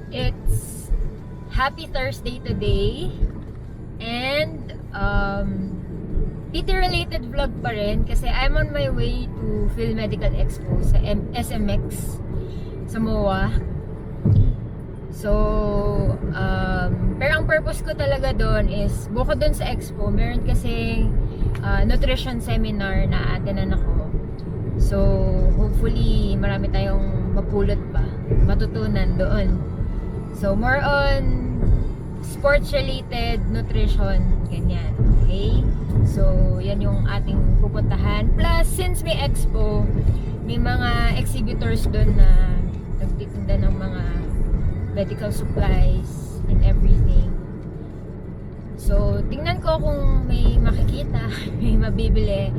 It's Happy Thursday today. And PT-related vlog pa rin kasi I'm on my way to PhilMedical Expo sa SMX sa MOA. So, pero ang purpose ko talaga doon is bukod doon sa expo, meron kasing nutrition seminar na attend ako. So, hopefully marami tayong mapulot pa, matutunan doon. So, more on sports related nutrition, ganyan. Okay? So, yan yung ating pupuntahan. Plus, since may expo, may mga exhibitors doon na nagtitinda ng mga medical supplies and everything. So, tingnan ko kung may makikita, may mabibili.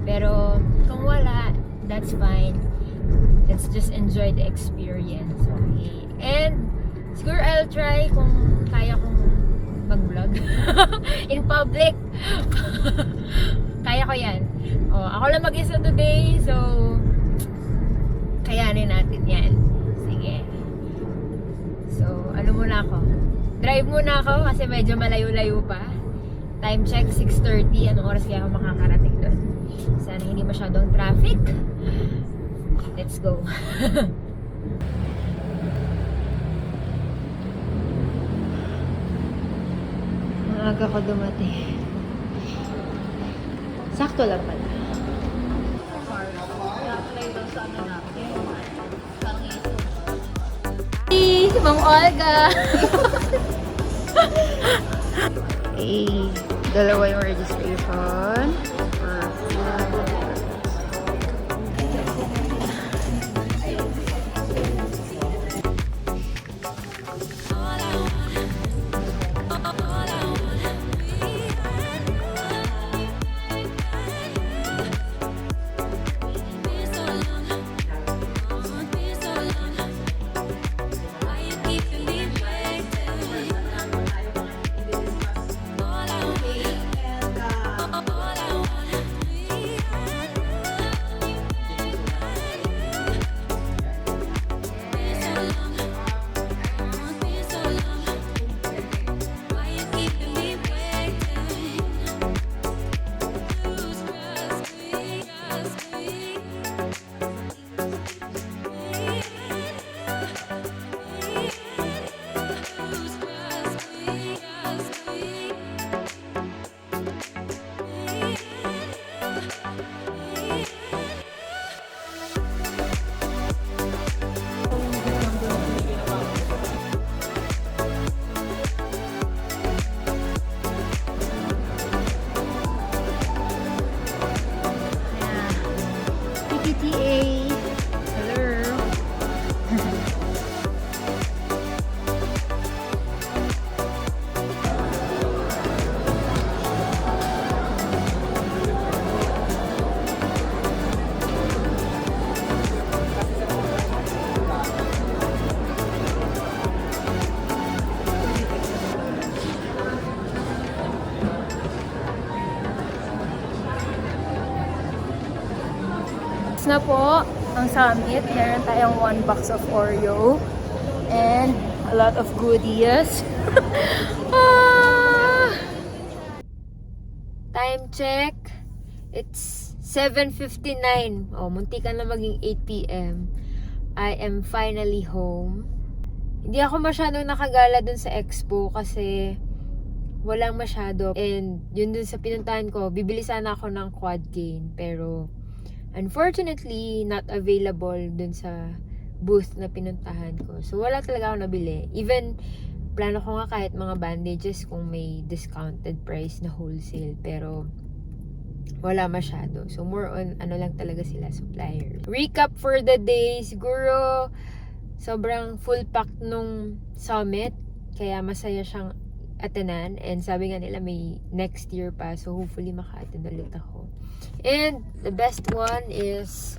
Pero, kung wala, that's fine. Let's just enjoy the experience. Okay? And, siguro I'll try kung kaya kong mag-vlog in public. Kaya ko yan. Oh, ako lang mag-isa today, so kayanin natin yan. Sige. So, ano muna ako? Drive muna ako kasi medyo malayo-layo pa. Time check, 6:30. Anong oras kaya ako makakarating doon? Sana hindi masyadong traffic. Let's go. Maaga ko dumating. Sakto lang pala. Si Ma'am Olga. Okay, dalawa yung registration. PTA. Hello. Na po ang summit. Meron tayong 1 box of Oreo and a lot of goodies. Time check, it's 7:59. Oh, muntikan na maging 8 p.m. I am finally home. Hindi ako masyadong nakagala dun sa expo kasi walang masyado, and yun dun sa pinuntahan ko, bibili sana ako ng quad gain pero unfortunately, not available dun sa booth na pinuntahan ko. So, wala talaga ako nabili. Even, plano ko nga kahit mga bandages kung may discounted price na wholesale. Pero, wala masyado. So, more on, ano lang talaga sila, supplier. Recap for the day. Siguro, sobrang full pack nung summit. Kaya masaya siyang attenan. And sabi nga nila, may next year pa. So, hopefully, maka-attend ulit ako. And the best one is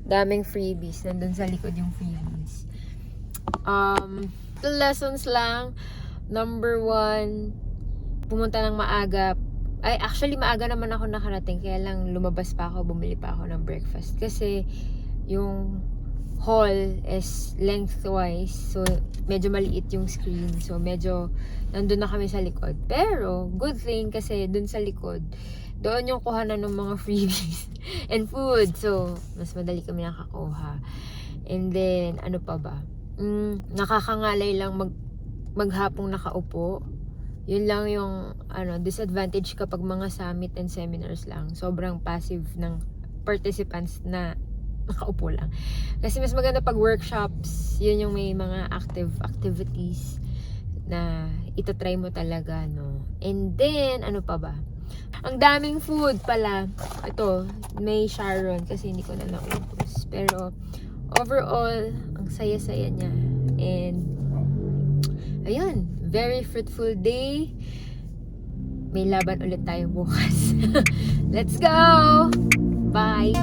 daming freebies. Nandun sa likod yung freebies. The lessons lang. Number 1, pumunta ng maaga. Ay, actually, maaga naman ako nakarating. Kaya lang lumabas pa ako, bumili pa ako ng breakfast. Kasi yung hall is lengthwise. So, medyo maliit yung screen. So, medyo nandun na kami sa likod. Pero, good thing kasi dun sa likod, doon yung kuhanan ng mga freebies and food. So, mas madali kami nakakuha. And then, ano pa ba? Nakakangalay lang maghapong nakaupo. Yun lang yung disadvantage kapag mga summit and seminars lang. Sobrang passive ng participants na nakaupo lang. Kasi mas maganda pag workshops, yun yung may mga activities na itatry mo talaga, no? And then, ano pa ba? Ang daming food pala. Ito, may Sharon kasi hindi ko na naubos. Pero, overall, ang saya-saya niya. And, ayun, very fruitful day. May laban ulit tayo bukas. Let's go! Bye!